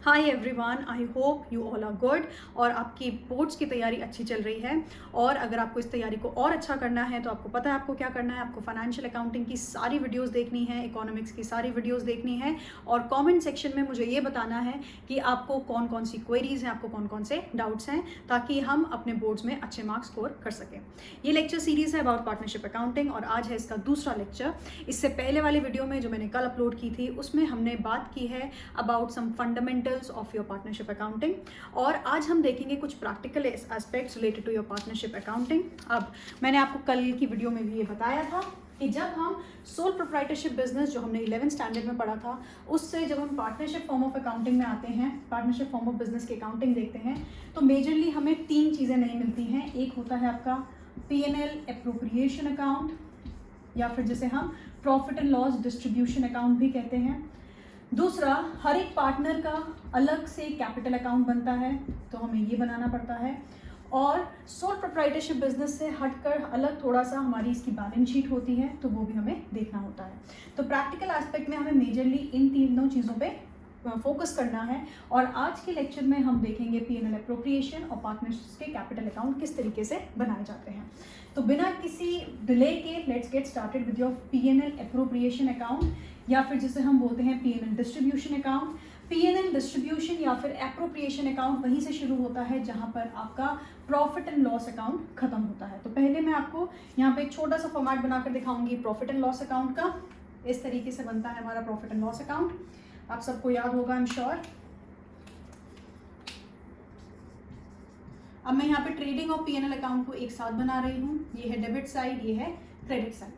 Hi everyone, I hope you all are good और आपकी boards की तैयारी अच्छी चल रही है। और अगर आपको इस तैयारी को और अच्छा करना है तो आपको पता है आपको क्या करना है। आपको फाइनेंशियल अकाउंटिंग की सारी वीडियोस देखनी है, इकोनॉमिक्स की सारी वीडियोस देखनी है और कमेंट सेक्शन में मुझे ये बताना है कि आपको कौन कौन सी क्वेरीज हैं, आपको कौन कौन से डाउट्स हैं, ताकि हम अपने बोर्ड्स में अच्छे मार्क्स स्कोर कर सकें। ये लेक्चर सीरीज़ है अबाउट पार्टनरशिप अकाउंटिंग और आज है इसका दूसरा लेक्चर। इससे पहले वाले वीडियो में जो मैंने कल अपलोड की थी उसमें हमने बात की है about some fundamentals of your partnership accounting और आज हम देखेंगे कुछ practical aspects related to your partnership accounting. अब मैंने आपको कल की वीडियो में भी ये बताया था कि जब हम सोल प्रोप्राइटरशिप बिजनेस जो हमने 11th स्टैंडर्ड में पढ़ा था उससे जब हम पार्टनरशिप फॉर्म ऑफ अकाउंटिंग में आते हैं, पार्टनरशिप फॉर्म ऑफ बिजनेस की अकाउंटिंग देखते हैं, तो मेजरली हमें तीन चीज़ें नहीं मिलती हैं। एक होता है आपका P&L एप्रोप्रिएशन अकाउंट या फिर जिसे हम profit and loss distribution account भी कहते हैं। दूसरा, हर एक पार्टनर का अलग से कैपिटल अकाउंट बनता है तो हमें ये बनाना पड़ता है। और सोल प्रोप्राइटरशिप बिजनेस से हटकर अलग थोड़ा सा हमारी इसकी बैलेंस शीट होती है तो वो भी हमें देखना होता है। तो प्रैक्टिकल एस्पेक्ट में हमें मेजरली इन तीनों चीज़ों पे फोकस करना है और आज के लेक्चर में हम देखेंगे P&L एप्रोप्रिएशन और पार्टनर्स के कैपिटल अकाउंट किस तरीके से बनाए जाते हैं। तो बिना किसी डिले के let's get started with your P&L appropriation account या फिर जिसे हम बोलते हैं P&L distribution account. P&L distribution या फिर एप्रोप्रिएशन अकाउंट वहीं से शुरू होता है जहां पर आपका प्रॉफिट एंड लॉस अकाउंट खत्म होता है। तो पहले मैं आपको यहाँ पे एक छोटा सा फॉर्मेट बनाकर दिखाऊंगी प्रॉफिट एंड लॉस अकाउंट का। इस तरीके से बनता है हमारा प्रॉफिट एंड लॉस अकाउंट, आप सबको याद होगा आई एम श्योर। अब मैं यहाँ पे ट्रेडिंग और P&L अकाउंट को एक साथ बना रही हूँ। ये है डेबिट साइड, ये है क्रेडिट साइड।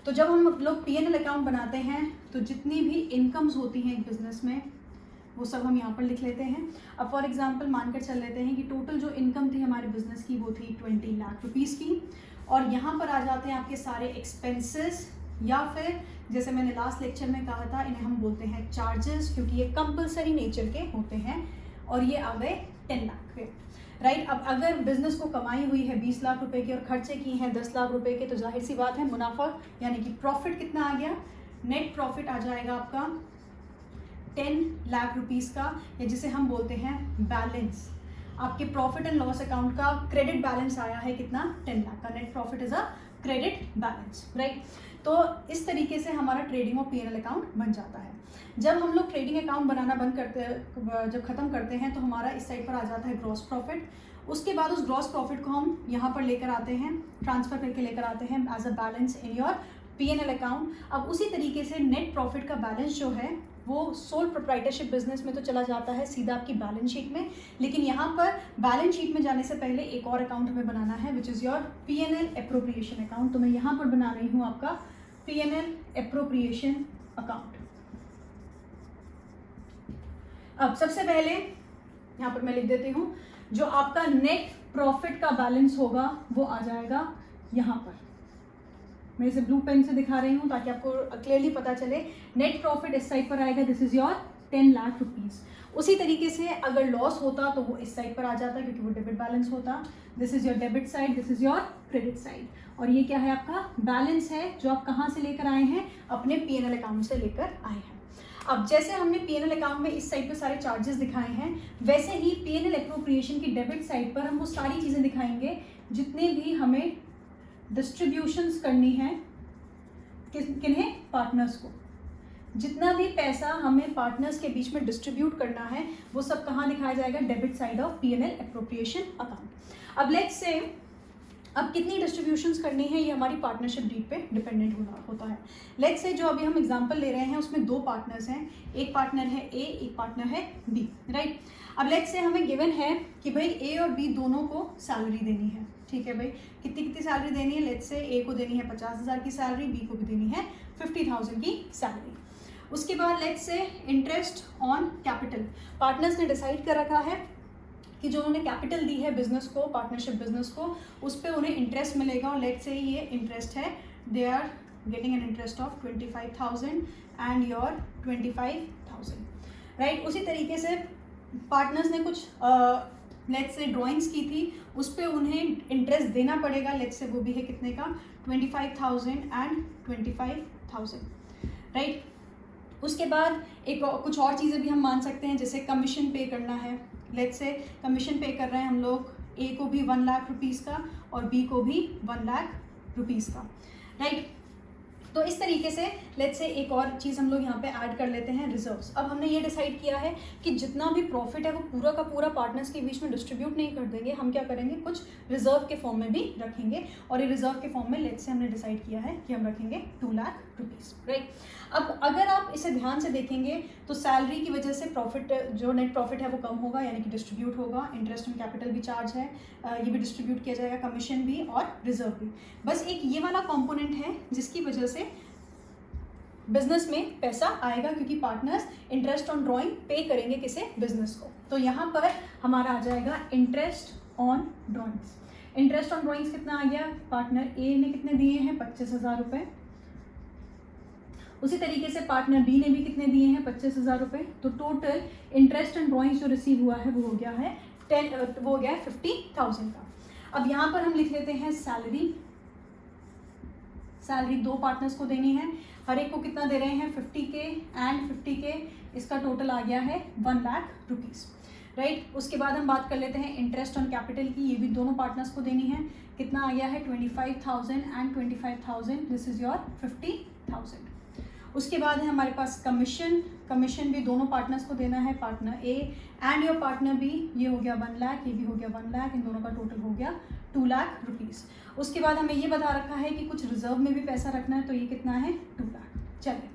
तो जब हम लोग P&L अकाउंट बनाते हैं तो जितनी भी इनकम्स होती हैं एक बिजनेस में वो सब हम यहाँ पर लिख लेते हैं। अब फॉर एग्जांपल मानकर चल लेते हैं कि टोटल जो इनकम थी हमारे बिजनेस की वो थी 20 लाख रुपीज़ की और यहाँ पर आ जाते हैं आपके सारे एक्सपेंसेस या फिर जैसे मैंने लास्ट लेक्चर में कहा था इन्हें हम बोलते हैं चार्जेस, क्योंकि ये कंपलसरी नेचर के होते हैं और ये आ गए 10 लाख के, राइट। अब अगर बिजनेस को कमाई हुई है 20 लाख रुपए की और खर्चे की हैं 10 लाख रुपए के तो जाहिर सी बात है मुनाफा यानी कि प्रॉफिट कितना आ गया, नेट प्रॉफिट आ जाएगा आपका 10 लाख रुपीज़ का, या जिसे हम बोलते हैं बैलेंस। आपके प्रॉफिट एंड लॉस अकाउंट का क्रेडिट बैलेंस आया है कितना, 10 लाख का। Net profit is a credit balance, right. तो इस तरीके से हमारा ट्रेडिंग और P&L अकाउंट बन जाता है। जब हम लोग ट्रेडिंग अकाउंट बनाना बंद करते हैं, जब खत्म करते हैं तो हमारा इस साइड पर आ जाता है ग्रॉस प्रॉफिट। उसके बाद उस ग्रॉस प्रॉफिट को हम यहाँ पर लेकर आते हैं, ट्रांसफर करके लेकर आते हैं as a balance in your P&L account. अब उसी तरीके से नेट प्रॉफिट का बैलेंस जो है वो सोल प्रोप्राइटरशिप बिजनेस में तो चला जाता है सीधा आपकी बैलेंस शीट में, लेकिन यहाँ पर बैलेंस शीट में जाने से पहले एक और अकाउंट हमें बनाना है which is your P&L appropriation account. तो मैं यहाँ पर बना रही हूँ आपका P&L एप्रोप्रिएशन अकाउंट। अब सबसे पहले यहाँ पर मैं लिख देती हूँ जो आपका नेट प्रॉफिट का बैलेंस होगा वो आ जाएगा यहाँ पर। मैं इसे ब्लू पेन से दिखा रही हूँ ताकि आपको क्लियरली पता चले। नेट प्रॉफिट इस साइड पर आएगा, this is your 10 lakh rupees. उसी तरीके से अगर लॉस होता तो वो इस साइड पर आ जाता क्योंकि वो डेबिट बैलेंस होता। This is your debit side, this is your credit side. और ये क्या है आपका बैलेंस है जो आप कहाँ से लेकर आए हैं, अपने P&L अकाउंट से लेकर आए हैं। अब जैसे हमने P&L अकाउंट में इस साइड पे सारे चार्जेस दिखाए हैं, वैसे ही P&L एप्रोप्रिएशन की डेबिट साइड पर हम वो सारी चीज़ें दिखाएंगे जितने भी हमें डिस्ट्रीब्यूशंस करनी है किन्हें, पार्टनर्स को। जितना भी पैसा हमें पार्टनर्स के बीच में डिस्ट्रीब्यूट करना है वो सब कहाँ दिखाया जाएगा, debit side of P&L appropriation account. अब लेट्स से अब कितनी डिस्ट्रीब्यूशंस करनी है ये हमारी पार्टनरशिप डीड पे डिपेंडेंट होता है। लेट्स से जो अभी हम एग्जांपल ले रहे हैं उसमें दो पार्टनर्स हैं, एक पार्टनर है A, एक पार्टनर है B, राइट। अब लेट्स से हमें गिवन है कि भाई A और B दोनों को सैलरी देनी है, ठीक है भाई। कितनी कितनी सैलरी देनी है, लेट्स से A को देनी है 50,000 की सैलरी, B को भी देनी है 50,000 की सैलरी। उसके बाद let's say interest on capital, partners ने डिसाइड कर रखा है कि जो उन्होंने कैपिटल दी है बिजनेस को, पार्टनरशिप बिजनेस को, उस पर उन्हें इंटरेस्ट मिलेगा और लेट्स से ये इंटरेस्ट है, they are getting an interest of 25,000 and your 25,000, right. उसी तरीके से पार्टनर्स ने कुछ लेट्स से ड्राइंग्स की थी, उस पर उन्हें इंटरेस्ट देना पड़ेगा, लेट्स से वो भी है कितने का, 25,000 एंड 25,000, राइट। उसके बाद कुछ और चीज़ें भी हम मान सकते हैं, जैसे कमीशन पे करना है। लेट्स से कमीशन पे कर रहे हैं हम लोग, ए को भी 1 लाख रुपीज़ का और बी को भी 1 लाख रुपीज़ का, राइट। तो इस तरीके से लेट्स से एक और चीज़ हम लोग यहाँ पे ऐड कर लेते हैं, रिजर्व्स। अब हमने ये डिसाइड किया है कि जितना भी प्रॉफिट है वो पूरा का पूरा पार्टनर्स के बीच में डिस्ट्रीब्यूट नहीं कर देंगे, हम क्या करेंगे, कुछ रिजर्व के फॉर्म में भी रखेंगे। और ये रिजर्व के फॉर्म में लेट्स से हमने डिसाइड किया है कि हम रखेंगे 2 लाख रुपीज़, राइट। अब अगर आप इसे ध्यान से देखेंगे तो सैलरी की वजह से प्रॉफिट, जो नेट प्रॉफिट है वो कम होगा, यानी कि डिस्ट्रीब्यूट होगा। इंटरेस्ट ऑन कैपिटल भी चार्ज है, ये भी डिस्ट्रीब्यूट किया जाएगा, कमीशन भी और रिजर्व भी। बस एक ये वाला कॉम्पोनेंट है जिसकी वजह से बिजनेस में पैसा आएगा, क्योंकि पार्टनर्स इंटरेस्ट ऑन ड्राइंग पे करेंगे किसे, बिजनेस को। तो यहाँ पर हमारा आ जाएगा interest on drawings. Interest on drawings कितना आ गया, पार्टनर ए ने कितने दिए हैं, 25,000 रुपये। उसी तरीके से पार्टनर बी ने भी कितने दिए हैं, 25,000 रुपये। तो टोटल इंटरेस्ट ऑन ड्राइंग्स जो रिसीव हुआ है वो हो गया है 50,000 का। अब यहाँ पर हम लिख लेते हैं सैलरी। सैलरी 2 पार्टनर्स को देनी है, हर एक को कितना दे रहे हैं, 50K एंड 50K, इसका टोटल आ गया है 1 लाख रुपीज़, राइट। उसके बाद हम बात कर लेते हैं इंटरेस्ट ऑन कैपिटल की, ये भी दोनों पार्टनर्स को देनी है, कितना आ गया है 25,000 एंड 25,000, दिस इज योर 50,000। उसके बाद है हमारे पास कमीशन। कमीशन भी दोनों पार्टनर्स को देना है, partner A and your partner B, ये हो गया 1 लाख, ये भी हो गया 1 लाख, इन दोनों का टोटल हो गया 2 लाख रुपीज़। उसके बाद हमें ये बता रखा है कि कुछ रिजर्व में भी पैसा रखना है, तो ये कितना है 2 लाख। चलिए,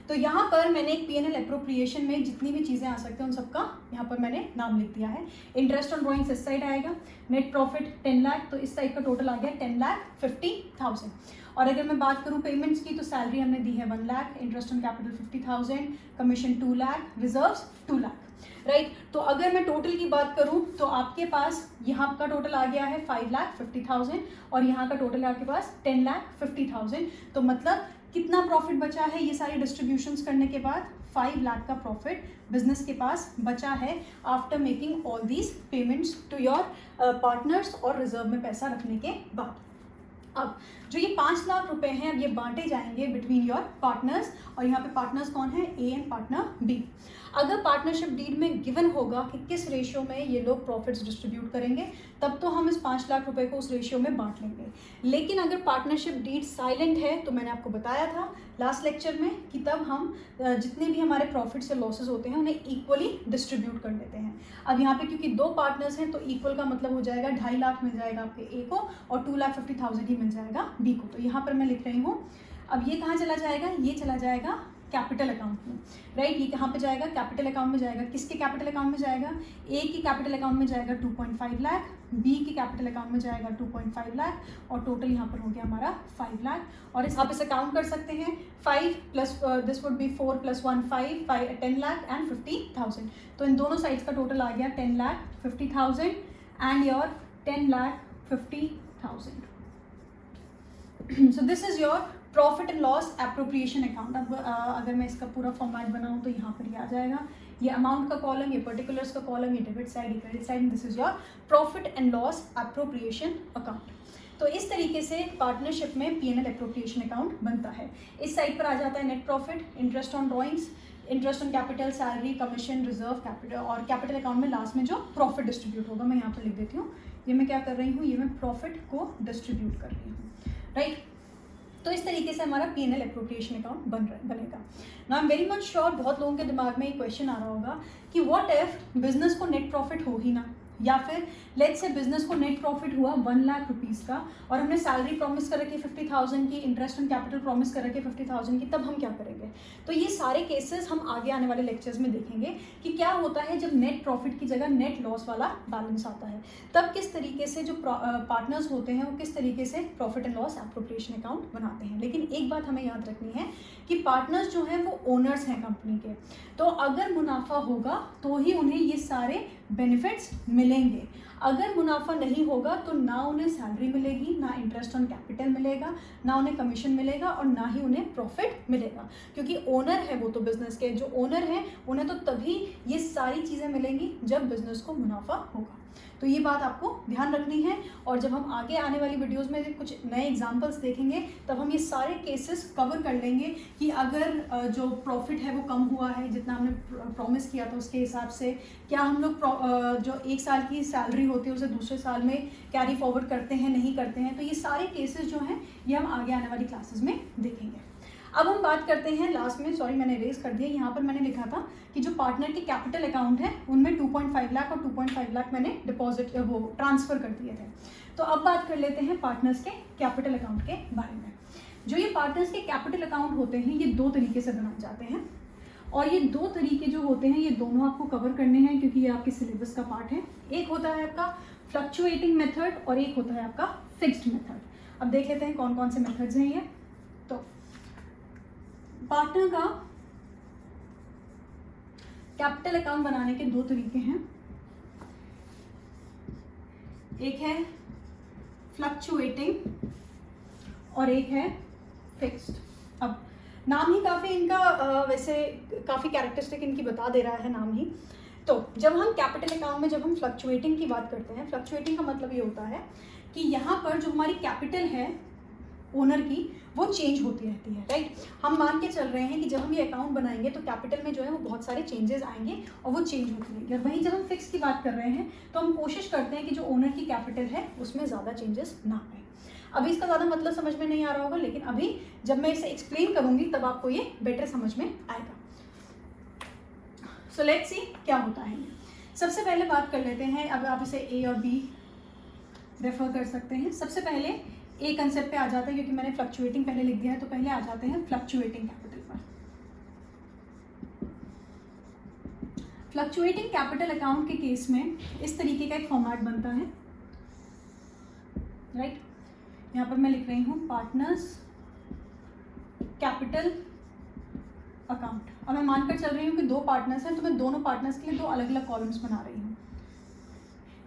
तो यहाँ पर मैंने एक P&L एप्रोप्रिएशन में जितनी भी चीज़ें आ सकते हैं उन सबका यहाँ पर मैंने नाम लिख दिया है। इंटरेस्ट ऑन ड्राइंग्स इस साइड आएगा, नेट प्रॉफिट 10 लाख, तो इस साइड का टोटल आ गया 10,50,000। और अगर मैं बात करूँ पेमेंट्स की, तो सैलरी हमने दी है 1 lakh, interest on capital 50,000, commission 2 lakh, reserves 2 lakh, right. तो अगर मैं टोटल की बात करूँ तो आपके पास यहाँ का टोटल आ गया है 5,50,000 और यहाँ का टोटल है आपके पास 10,50,000। तो मतलब कितना प्रॉफिट बचा है ये सारी डिस्ट्रीब्यूशंस करने के बाद, 5 लाख का प्रॉफिट बिजनेस के पास बचा है after making all these payments to your partners और रिजर्व में पैसा रखने के बाद। अब जो ये 5 लाख रुपए हैं, अब ये बांटे जाएंगे बिटवीन योर पार्टनर्स, और यहाँ पे पार्टनर्स कौन है, ए एंड पार्टनर बी। अगर पार्टनरशिप डीड में गिवन होगा कि किस रेशियो में ये लोग प्रॉफिट्स डिस्ट्रीब्यूट करेंगे, तब तो हम इस 5 लाख रुपए को उस रेशियो में बांट लेंगे। लेकिन अगर पार्टनरशिप डीड साइलेंट है, तो मैंने आपको बताया था लास्ट लेक्चर में कि तब हम जितने भी हमारे प्रॉफिट्स या लॉसेज होते हैं उन्हें इक्वली डिस्ट्रीब्यूट कर देते हैं। अब यहाँ पे क्योंकि 2 पार्टनर्स हैं, तो इक्वल का मतलब हो जाएगा 2.5 लाख मिल जाएगा आपके ए को और 2,50,000 ही मिल जाएगा बी को। तो यहाँ पर मैं लिख रही हूँ, अब ये कहाँ चला जाएगा, ये चला जाएगा कैपिटल अकाउंट में, राइट। ये कहाँ पे जाएगा, कैपिटल अकाउंट में जाएगा। किसके कैपिटल अकाउंट में जाएगा, ए की कैपिटल अकाउंट में जाएगा 2.5 लाख, बी की कैपिटल अकाउंट में जाएगा 2.5 लाख, और टोटल यहाँ पर हो गया हमारा 5 लाख। और आप इसे काउंट कर सकते हैं, 5 plus this would be 4 + 1 5 10 lakh and 50,000। तो इन दोनों साइड्स का टोटल आ गया 10,50,000 and your 10,50,000। So this is your profit and loss appropriation account. अब अगर मैं इसका पूरा फॉर्मेट बनाऊँ तो यहाँ पर ये आ जाएगा, ये अमाउंट का कॉलम, ये पर्टिकुलर्स का कॉलम, ये डेबिट साइड, ये credit side, this is your profit and loss appropriation account. तो इस तरीके से पार्टनरशिप में P&L एप्रोप्रिएशन अकाउंट बनता है। इस साइड पर आ जाता है net profit, interest on drawings, interest on capital, salary, commission, reserve, capital, और कैपिटल अकाउंट में लास्ट में जो प्रॉफिट डिस्ट्रीब्यूट होगा, मैं यहाँ पर लिख देती हूँ। ये मैं क्या कर रही हूँ, ये मैं प्रॉफिट को डिस्ट्रीब्यूट कर रही हूँ, राइट। तो इस तरीके से हमारा P&L एप्रोप्रिएशन अकाउंट बनेगा। Now I am very much sure बहुत लोगों के दिमाग में एक क्वेश्चन आ रहा होगा कि व्हाट इफ बिजनेस को नेट प्रॉफिट हो ही ना, या फिर लेट्स से बिजनेस को नेट प्रॉफिट हुआ 1 लाख रुपीज़ का और हमने सैलरी प्रॉमिस कर रखी 50,000 की, इंटरेस्ट ऑन कैपिटल प्रॉमिस कर रखी 50,000 की, तब हम क्या करेंगे। तो ये सारे केसेस हम आगे आने वाले लेक्चर्स में देखेंगे कि क्या होता है जब नेट प्रॉफिट की जगह नेट लॉस वाला बैलेंस आता है, तब किस तरीके से जो पार्टनर्स होते हैं वो किस तरीके से profit and loss appropriation account बनाते हैं। लेकिन एक बात हमें याद रखनी है कि पार्टनर्स जो हैं वो ओनर्स हैं कंपनी के, तो अगर मुनाफा होगा तो ही उन्हें ये सारे बेनिफिट्स मिलेंगे। अगर मुनाफा नहीं होगा तो ना उन्हें सैलरी मिलेगी, ना इंटरेस्ट ऑन कैपिटल मिलेगा, ना उन्हें कमीशन मिलेगा और ना ही उन्हें प्रॉफिट मिलेगा, क्योंकि ओनर है वो तो बिजनेस के, जो ओनर हैं उन्हें तो तभी ये सारी चीज़ें मिलेंगी जब बिजनेस को मुनाफा होगा। तो ये बात आपको ध्यान रखनी है। और जब हम आगे आने वाली वीडियोस में कुछ नए एग्जांपल्स देखेंगे तब हम ये सारे केसेस कवर कर लेंगे कि अगर जो प्रॉफिट है वो कम हुआ है जितना हमने प्रॉमिस किया था उसके हिसाब से, क्या हम लोग जो 1 साल की सैलरी होती है उसे दूसरे साल में कैरी फॉरवर्ड करते हैं, नहीं करते हैं। तो ये सारे केसेस जो हैं ये हम आगे आने वाली क्लासेस में देखेंगे। अब हम बात करते हैं लास्ट में, सॉरी मैंने इरेज कर दिया, यहाँ पर मैंने लिखा था कि जो पार्टनर के कैपिटल अकाउंट है उनमें 2.5 लाख और 2.5 लाख मैंने डिपॉजिट वो ट्रांसफ़र कर दिए थे। तो अब बात कर लेते हैं पार्टनर्स के कैपिटल अकाउंट के बारे में। जो ये पार्टनर्स के कैपिटल अकाउंट होते हैं ये 2 तरीके से बनाए जाते हैं, और ये 2 तरीके जो होते हैं ये दोनों आपको कवर करने हैं क्योंकि ये आपके सिलेबस का पार्ट है। एक होता है आपका फ्लक्चुएटिंग मेथड और एक होता है आपका फिक्स्ड मेथड। अब देख लेते हैं कौन कौन से मेथड्स हैं ये। तो पार्टनर का कैपिटल अकाउंट बनाने के 2 तरीके हैं, एक है फ्लक्चुएटिंग और एक है फिक्स्ड। अब नाम ही काफ़ी इनका वैसे काफ़ी कैरेक्टरिस्टिक इनकी बता दे रहा है नाम ही। तो जब हम कैपिटल अकाउंट में जब हम फ्लक्चुएटिंग की बात करते हैं, फ्लक्चुएटिंग का मतलब ये होता है कि यहाँ पर जो हमारी कैपिटल है ओनर की वो चेंज होती रहती है, राइट। हम मान के चल रहे हैं कि जब हम ये अकाउंट बनाएंगे तो कैपिटल में जो है वो बहुत सारे चेंजेस आएंगे और वो चेंज होती रहेंगे। और वहीं जब हम फिक्स की बात कर रहे हैं तो हम कोशिश करते हैं कि जो ओनर की कैपिटल है उसमें ज़्यादा चेंजेस ना आए। अभी इसका ज़्यादा मतलब समझ में नहीं आ रहा होगा, लेकिन अभी जब मैं इसे एक्सप्लेन करूँगी तब आपको ये बेटर समझ में आएगा। सो लेट्स सी क्या होता है। सबसे पहले बात कर लेते हैं, अब आप इसे ए और बी रेफर कर सकते हैं। सबसे पहले ए कंसेप्ट पे आ जाता है क्योंकि मैंने फ्लक्चुएटिंग पहले लिख दिया है, तो पहले आ जाते हैं फ्लक्चुएटिंग कैपिटल पर। फ्लक्चुएटिंग कैपिटल अकाउंट के केस में इस तरीके का एक फॉर्मेट बनता है, राइट। यहाँ पर मैं लिख रही हूँ पार्टनर्स कैपिटल अकाउंट। अब मैं मानकर चल रही हूँ कि 2 पार्टनर्स हैं तो मैं दोनों पार्टनर्स के लिए 2 अलग अलग कॉलम्स बना रही हूँ।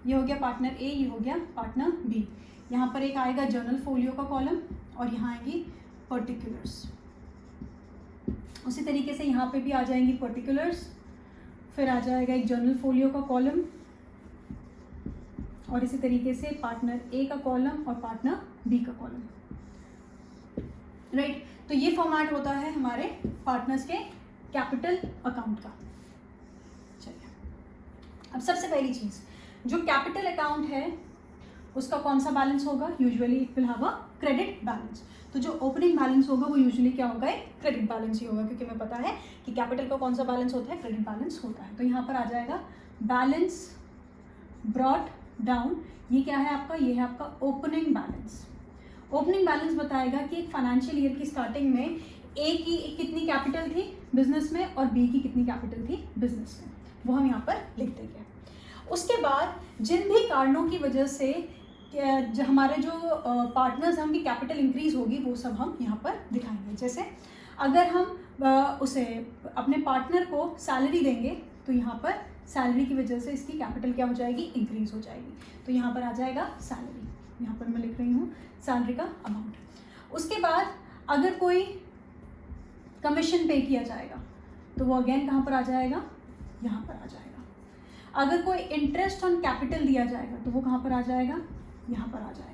ये हो गया पार्टनर ए, ये हो गया पार्टनर बी। यहाँ पर एक आएगा जर्नल फोलियो का कॉलम और यहाँ आएगी पर्टिकुलर्स। उसी तरीके से यहाँ पे भी आ जाएंगी पर्टिकुलर्स, फिर आ जाएगा एक जर्नल फोलियो का कॉलम और इसी तरीके से पार्टनर ए का कॉलम और पार्टनर बी का कॉलम, राइट। तो ये फॉर्मेट होता है हमारे पार्टनर्स के कैपिटल अकाउंट का। चलिए अब सबसे पहली चीज़, जो कैपिटल अकाउंट है उसका कौन सा बैलेंस होगा? Usually it will have a credit balance. तो जो ओपनिंग बैलेंस होगा वो यूजुअली क्या होगा? एक क्रेडिट बैलेंस ही होगा, क्योंकि हमें पता है कि कैपिटल का कौन सा बैलेंस होता है? क्रेडिट बैलेंस होता है। तो यहाँ पर आ जाएगा बैलेंस ब्रॉट डाउन। ये क्या है आपका? ये है आपका ओपनिंग बैलेंस। ओपनिंग बैलेंस बताएगा कि एक फाइनेंशियल ईयर की स्टार्टिंग में ए की कितनी कैपिटल थी बिजनेस में और बी की कितनी कैपिटल थी बिजनेस में, वो हम यहाँ पर लिख देंगे। उसके बाद जिन भी कारणों की वजह से जो हमारे जो पार्टनर्स हैं उनकी कैपिटल इंक्रीज होगी वो सब हम यहाँ पर दिखाएंगे। जैसे अगर हम उसे अपने पार्टनर को सैलरी देंगे तो यहाँ पर सैलरी की वजह से इसकी कैपिटल क्या हो जाएगी? इंक्रीज हो जाएगी। तो यहाँ पर आ जाएगा सैलरी, यहाँ पर मैं लिख रही हूँ सैलरी का अमाउंट। उसके बाद अगर कोई कमीशन पे किया जाएगा तो वो अगेन कहाँ पर आ जाएगा? यहाँ पर आ जाएगा। अगर कोई इंटरेस्ट ऑन कैपिटल दिया जाएगा तो वो कहाँ पर आ जाएगा? यहाँ पर आ जाएगा।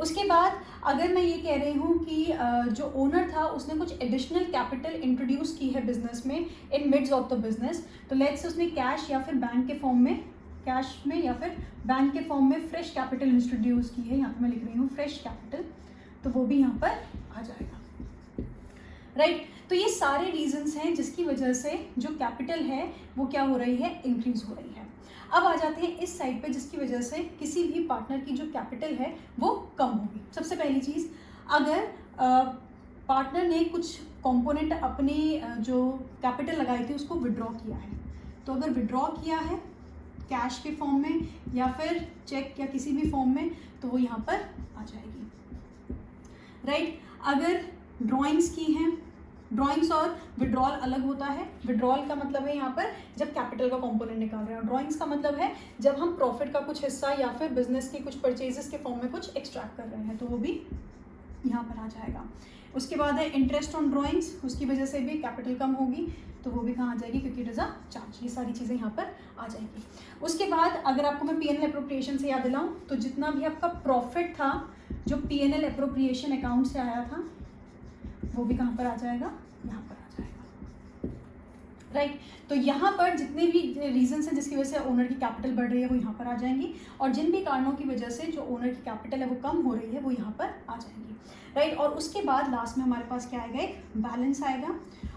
उसके बाद अगर मैं ये कह रही हूँ कि जो ओनर था उसने कुछ एडिशनल कैपिटल इंट्रोड्यूस की है बिजनेस में इन मिड्स ऑफ द बिजनेस, तो लेट्स से उसने कैश या फिर बैंक के फॉर्म में, कैश में या फिर बैंक के फॉर्म में फ्रेश कैपिटल इंट्रोड्यूस की है, यहाँ पर मैं लिख रही हूँ फ्रेश कैपिटल, तो वो भी यहाँ पर आ जाएगा, राइट। तो ये सारे रीजंस हैं जिसकी वजह से जो कैपिटल है वो क्या हो रही है? इंक्रीज हो रही है। अब आ जाते हैं इस साइड पे जिसकी वजह से किसी भी पार्टनर की जो कैपिटल है वो कम होगी। सबसे पहली चीज़, अगर पार्टनर ने कुछ कंपोनेंट अपनी जो कैपिटल लगाई थी उसको विड्रॉ किया है, तो अगर विड्रॉ किया है कैश के फॉर्म में या फिर चेक या किसी भी फॉर्म में तो वो यहाँ पर आ जाएगी, राइट। अगर ड्राइंग्स की हैं, ड्राइंग्स और विड्रॉल अलग होता है। विड्रॉल का मतलब है यहाँ पर जब कैपिटल का कंपोनेंट निकाल रहे हैं, ड्राइंग्स का मतलब है जब हम प्रॉफिट का कुछ हिस्सा या फिर बिजनेस की कुछ परचेजेस के फॉर्म में कुछ एक्सट्रैक्ट कर रहे हैं, तो वो भी यहाँ पर आ जाएगा। उसके बाद है इंटरेस्ट ऑन ड्राइंग्स, उसकी वजह से भी कैपिटल कम होगी, तो वो भी कहाँ आ जाएगी, क्योंकि इट इज़ अ चार्ज। ये सारी चीज़ें यहाँ पर आ जाएंगी। उसके बाद अगर आपको मैं P&L एप्रोप्रिएशन से याद दिलाऊँ तो जितना भी आपका प्रॉफिट था जो P&L एप्रोप्रिएशन अकाउंट से आया था वो भी कहाँ पर आ जाएगा, यहाँ पर आ जाएगा, राइट। तो यहाँ पर जितने भी रीजंस हैं जिसकी वजह से ओनर की कैपिटल बढ़ रही है वो यहाँ पर आ जाएंगी, और जिन भी कारणों की वजह से जो ओनर की कैपिटल है वो कम हो रही है वो यहाँ पर आ जाएंगी, राइट। और उसके बाद लास्ट में हमारे पास क्या आएगा, एक बैलेंस आएगा,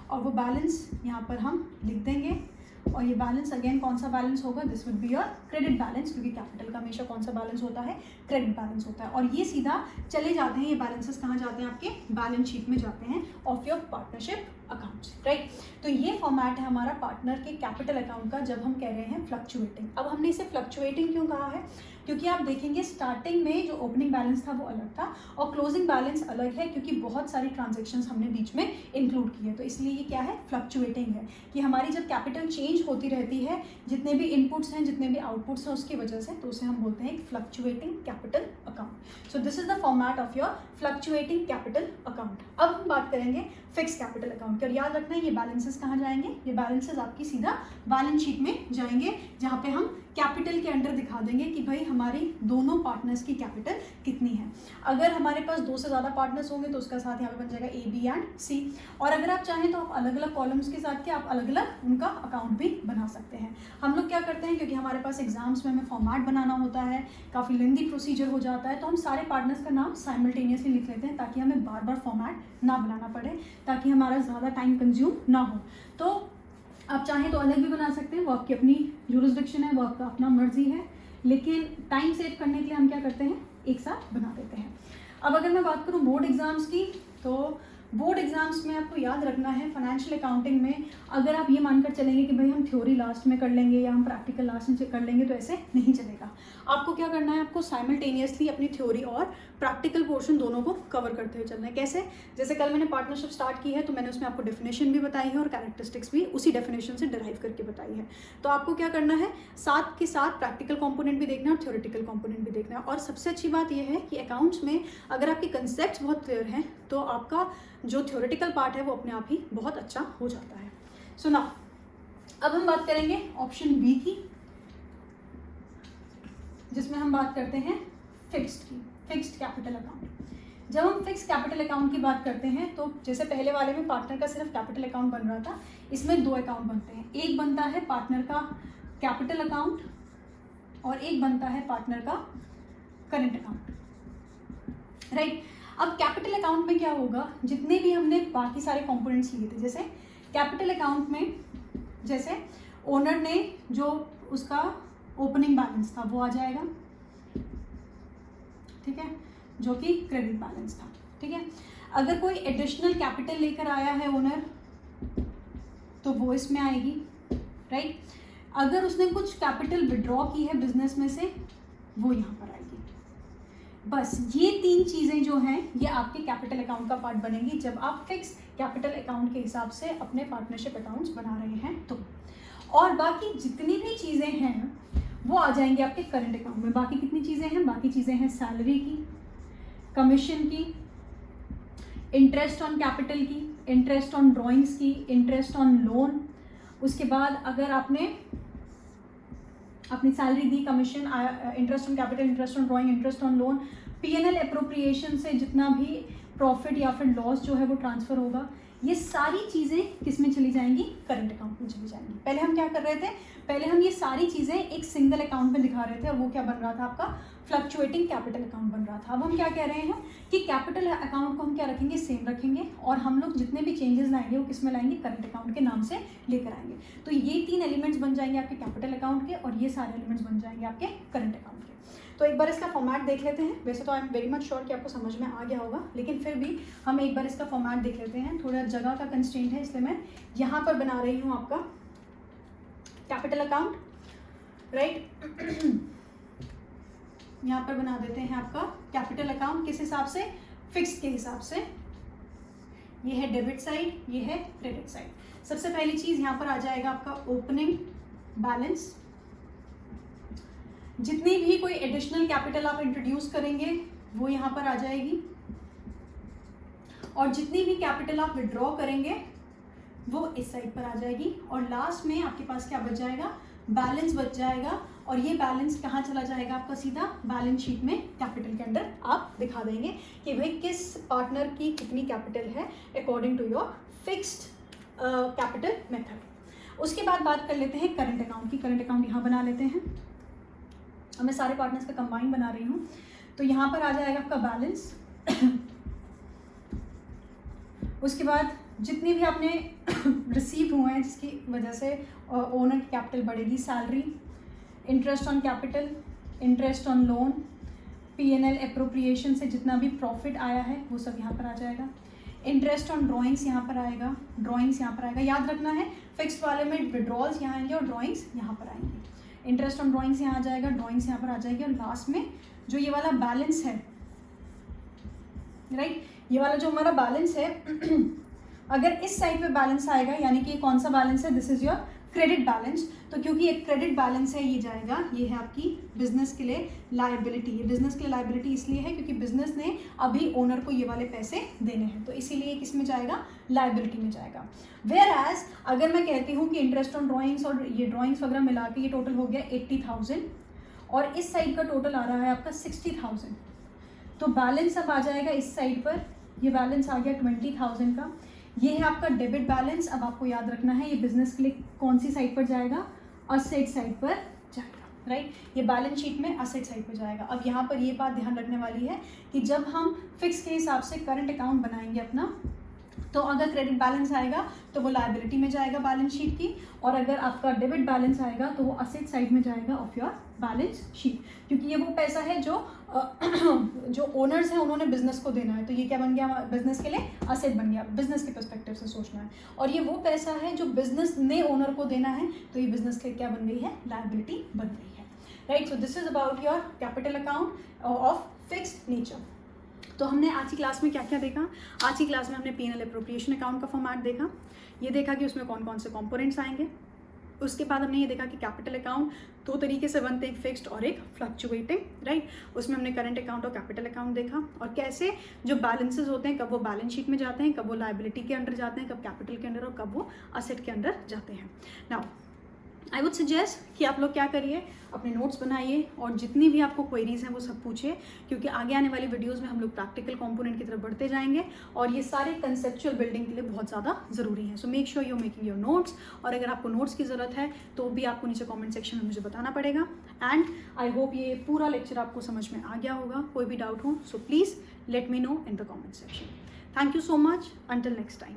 और वो बैलेंस यहाँ पर हम लिख देंगे। और ये बैलेंस अगेन कौन सा बैलेंस होगा, this would be your credit balance, क्योंकि कैपिटल का हमेशा कौन सा बैलेंस होता है, क्रेडिट बैलेंस होता है। और ये सीधा चले जाते हैं, ये बैलेंसेस कहाँ जाते हैं, आपके बैलेंस शीट में जाते हैं of your partnership accounts, right. तो ये फॉर्मेट है हमारा पार्टनर के कैपिटल अकाउंट का जब हम कह रहे हैं फ्लक्चुएटिंग। अब हमने इसे फ्लक्चुएटिंग क्यों कहा है, क्योंकि आप देखेंगे स्टार्टिंग में जो ओपनिंग बैलेंस था वो अलग था और क्लोजिंग बैलेंस अलग है, क्योंकि बहुत सारी ट्रांजेक्शन्स हमने बीच में इंक्लूड की है। तो इसलिए ये क्या है, फ्लक्चुएटिंग है, कि हमारी जब कैपिटल चेंज होती रहती है, जितने भी इनपुट्स हैं जितने भी आउटपुट्स हैं उसकी वजह से, तो उसे हम बोलते हैं एक fluctuating capital account. So this is the format of your fluctuating capital account. अब हम बात करेंगे फिक्स कैपिटल अकाउंट की, और याद रखना है ये बैलेंसेस कहाँ जाएंगे, ये बैलेंसेस आपकी सीधा बैलेंस शीट में जाएंगे, जहाँ पे हम कैपिटल के अंडर दिखा देंगे कि भाई हमारी दोनों पार्टनर्स की कैपिटल कितनी है। अगर हमारे पास 2 से ज़्यादा पार्टनर्स होंगे तो उसका साथ यहाँ पे बन जाएगा A, B एंड C। और अगर आप चाहें तो आप अलग अलग कॉलम्स के साथ क्या आप अलग अलग उनका अकाउंट भी बना सकते हैं। हम लोग क्या करते हैं, क्योंकि हमारे पास एग्जाम्स में हमें फॉर्मेट बनाना होता है, काफ़ी लेंदी प्रोसीजर हो जाता है, तो हम सारे पार्टनर्स का नाम साइमल्टेनियसली लिख लेते हैं ताकि हमें बार बार फॉर्मेट ना बनाना पड़े, ताकि हमारा ज़्यादा टाइम कंज्यूम ना हो। तो आप चाहें तो अलग भी बना सकते हैं, वो आपकी अपनी जुरिस्डिक्शन है, वो आपका अपना मर्जी है, लेकिन टाइम सेव करने के लिए हम क्या करते हैं, एक साथ बना देते हैं। अब अगर मैं बात करूं बोर्ड एग्जाम्स की, तो बोर्ड एग्जाम्स में आपको याद रखना है फाइनेंशियल अकाउंटिंग में अगर आप ये मानकर चलेंगे कि भाई हम थ्योरी लास्ट में कर लेंगे या हम प्रैक्टिकल लास्ट में कर लेंगे, तो ऐसे नहीं चलेगा। आपको क्या करना है, आपको साइमल्टेनियसली अपनी थ्योरी और प्रैक्टिकल पोर्शन दोनों को कवर करते हुए चलना है। कैसे, जैसे कल मैंने पार्टनरशिप स्टार्ट की है तो मैंने उसमें आपको डेफिनेशन भी बताई है और कैरेक्टरिस्टिक्स भी उसी डेफिनेशन से डिराइव करके बताई है। तो आपको क्या करना है, साथ के साथ प्रैक्टिकल कंपोनेंट भी देखना है और थ्योरेटिकल कंपोनेंट भी देखना है। और सबसे अच्छी बात यह है कि अकाउंट्स में अगर आपके कंसेप्ट बहुत क्लियर हैं तो आपका जो थ्योरेटिकल पार्ट है वो अपने आप ही बहुत अच्छा हो जाता है। सो नाउ अब हम बात करेंगे ऑप्शन बी की, जिसमें हम बात करते हैं फिक्स्ड की, फिक्स्ड कैपिटल अकाउंट। जब हम फिक्स कैपिटल अकाउंट की बात करते हैं तो जैसे पहले वाले में पार्टनर का सिर्फ कैपिटल अकाउंट बन रहा था, इसमें 2 अकाउंट बनते हैं। एक बनता है पार्टनर का कैपिटल अकाउंट और एक बनता है पार्टनर का करंट अकाउंट, राइट। अब कैपिटल अकाउंट में क्या होगा, जितने भी हमने बाकी सारे कंपोनेंट्स लिए थे, जैसे कैपिटल अकाउंट में जैसे ओनर ने जो उसका ओपनिंग बैलेंस था वो आ जाएगा, ठीक है, जो कि क्रेडिट बैलेंस था, ठीक है। अगर कोई एडिशनल कैपिटल लेकर आया है ओनर तो वो इसमें आएगी, राइट। अगर उसने कुछ कैपिटल विड्रॉ की है बिजनेस में से वो यहाँ पर आएगी। बस ये 3 चीज़ें जो हैं ये आपके कैपिटल अकाउंट का पार्ट बनेंगी जब आप फिक्स कैपिटल अकाउंट के हिसाब से अपने पार्टनरशिप अकाउंट्स बना रहे हैं तो। और बाकी जितनी भी चीज़ें हैं वो आ जाएंगे आपके करंट अकाउंट में। बाकी कितनी चीज़ें हैं, बाकी चीज़ें हैं सैलरी की, कमीशन की, इंटरेस्ट ऑन कैपिटल की, इंटरेस्ट ऑन ड्राइंग्स की, इंटरेस्ट ऑन लोन। उसके बाद अगर आपने अपनी salary the, commission, interest on capital, interest on drawing, interest on loan, P&L appropriation से जितना भी प्रॉफिट या फिर लॉस जो है वो ट्रांसफ़र होगा, ये सारी चीज़ें किस में चली जाएंगी, करंट अकाउंट में चली जाएंगी। पहले हम क्या कर रहे थे, पहले हम ये सारी चीज़ें एक सिंगल अकाउंट में दिखा रहे थे और वो क्या बन रहा था, आपका फ्लक्चुएटिंग कैपिटल अकाउंट बन रहा था। अब हम क्या कह रहे हैं कि कैपिटल अकाउंट को हम क्या रखेंगे, सेम रखेंगे, और हम लोग जितने भी चेंजेस लाएंगे वो किस में लाएंगे, करंट अकाउंट के नाम से लेकर आएंगे। तो ये 3 एलिमेंट्स बन जाएंगे आपके कैपिटल अकाउंट के और ये सारे एलिमेंट्स बन जाएंगे आपके करंट अकाउंट के। तो एक बार इसका फॉर्मेट देख लेते हैं। वैसे तो I am very much sure कि आपको समझ में आ गया होगा, लेकिन फिर भी हम एक बार इसका फॉर्मेट देख लेते हैं। थोड़ा जगह का कंस्ट्रेंट है इसलिए मैं यहाँ पर बना रही हूँ आपका कैपिटल अकाउंट, राइट। यहाँ पर बना देते हैं आपका कैपिटल अकाउंट, किस हिसाब से, फिक्स के हिसाब से। ये है डेबिट साइड, ये है क्रेडिट साइड। सबसे पहली चीज़ यहाँ पर आ जाएगा आपका ओपनिंग बैलेंस। जितनी भी कोई एडिशनल कैपिटल आप इंट्रोड्यूस करेंगे वो यहाँ पर आ जाएगी, और जितनी भी कैपिटल आप विड्रॉ करेंगे वो इस साइड पर आ जाएगी और लास्ट में आपके पास क्या बच जाएगा, बैलेंस बच जाएगा। और ये बैलेंस कहाँ चला जाएगा आपका, सीधा बैलेंस शीट में कैपिटल के अंदर आप दिखा देंगे कि भाई किस पार्टनर की कितनी कैपिटल है according to your fixed capital method. उसके बाद बात कर लेते हैं करंट अकाउंट की। करंट अकाउंट यहाँ बना लेते हैं। अब मैं सारे पार्टनर्स का कंबाइन बना रही हूँ। तो यहाँ पर आ जाएगा आपका बैलेंस। उसके बाद जितनी भी आपने रिसीव हुए हैं जिसकी वजह से ओनर की कैपिटल बढ़ेगी, salary, interest on capital, interest on loan, P&L appropriation से जितना भी प्रॉफिट आया है वो सब यहाँ पर आ जाएगा। इंटरेस्ट ऑन ड्राइंग्स यहाँ पर आएगा, ड्राइंग्स यहाँ पर आएगा। याद रखना है फिक्स्ड वाले में विड्रॉल्स यहाँ आएंगे और ड्राइंग्स यहाँ पर आएंगे। इंटरेस्ट ऑन ड्राइंग्स यहाँ आ जाएगा, ड्राइंग्स यहाँ पर आ जाएगी। और लास्ट में जो ये वाला बैलेंस है, राइट, ये वाला जो हमारा बैलेंस है अगर इस साइड पे बैलेंस आएगा, यानी कि कौन सा बैलेंस है, this is your credit balance. तो क्योंकि एक क्रेडिट बैलेंस है, ये जाएगा, ये है आपकी बिजनेस के लिए लायबिलिटी। ये बिजनेस के लिए लायबिलिटी इसलिए है क्योंकि बिजनेस ने अभी ओनर को ये वाले पैसे देने हैं, तो इसीलिए किस में जाएगा, लायबिलिटी में जाएगा। वेयर एज अगर मैं कहती हूँ कि इंटरेस्ट ऑन ड्राइंग्स और ये ड्राइंग्स वगैरह मिला के ये टोटल हो गया 80,000 और इस साइड का टोटल आ रहा है आपका 60,000, तो बैलेंस अब आ जाएगा इस साइड पर, ये बैलेंस आ गया 20,000 का। ये है आपका डेबिट बैलेंस। अब आपको याद रखना है ये बिजनेस के लिए कौन सी साइड पर जाएगा, असेट साइड पर जाएगा, राइट। ये बैलेंस शीट में असेट साइड पर जाएगा। अब यहाँ पर ये बात ध्यान रखने वाली है कि जब हम फिक्स के हिसाब से करंट अकाउंट बनाएंगे अपना, तो अगर क्रेडिट बैलेंस आएगा तो वो लायबिलिटी में जाएगा बैलेंस शीट की, और अगर आपका डेबिट बैलेंस आएगा तो वो असेट साइड में जाएगा ऑफ योर बैलेंस शीट, क्योंकि ये वो पैसा है जो जो ओनर्स हैं उन्होंने बिजनेस को देना है। तो ये क्या बन गया, बिजनेस के लिए असेट बन गया, बिजनेस के पर्सपेक्टिव से सोचना है। और ये वो पैसा है जो बिजनेस ने ओनर को देना है, तो ये बिजनेस के क्या बन गई है, लायबिलिटी बन गई है, right. So this is about your capital account of fixed nature. तो हमने आज की क्लास में क्या क्या देखा, आज की क्लास में हमने P&L एप्रोप्रिएशन अकाउंट का फॉर्मेट देखा, ये देखा कि उसमें कौन कौन से कंपोनेंट्स आएंगे। उसके बाद हमने ये देखा कि कैपिटल अकाउंट दो तरीके से बनते हैं, एक फिक्स्ड और एक फ्लक्चुएटिंग, राइट। उसमें हमने करंट अकाउंट और कैपिटल अकाउंट देखा, और कैसे जो बैलेंसेस होते हैं कब वो बैलेंस शीट में जाते हैं, कब वो लायबिलिटी के अंडर जाते हैं, कब कैपिटल के अंडर, और कब वो असेट के अंडर जाते हैं। नाउ आई वुड सजेस्ट कि आप लोग क्या करिए, अपने नोट्स बनाइए और जितनी भी आपको क्वेरीज हैं वो सब पूछिए, क्योंकि आगे आने वाली वीडियोस में हम लोग प्रैक्टिकल कंपोनेंट की तरफ बढ़ते जाएंगे और ये सारे कंसेप्चुअल बिल्डिंग के लिए बहुत ज़्यादा ज़रूरी है। So make sure you making your notes, और अगर आपको नोट्स की ज़रूरत है तो भी आपको नीचे कॉमेंट सेक्शन में मुझे बताना पड़ेगा। एंड आई होप ये पूरा लेक्चर आपको समझ में आ गया होगा। कोई भी डाउट हो so please let me know in the comment section. Thank you so much, until next time.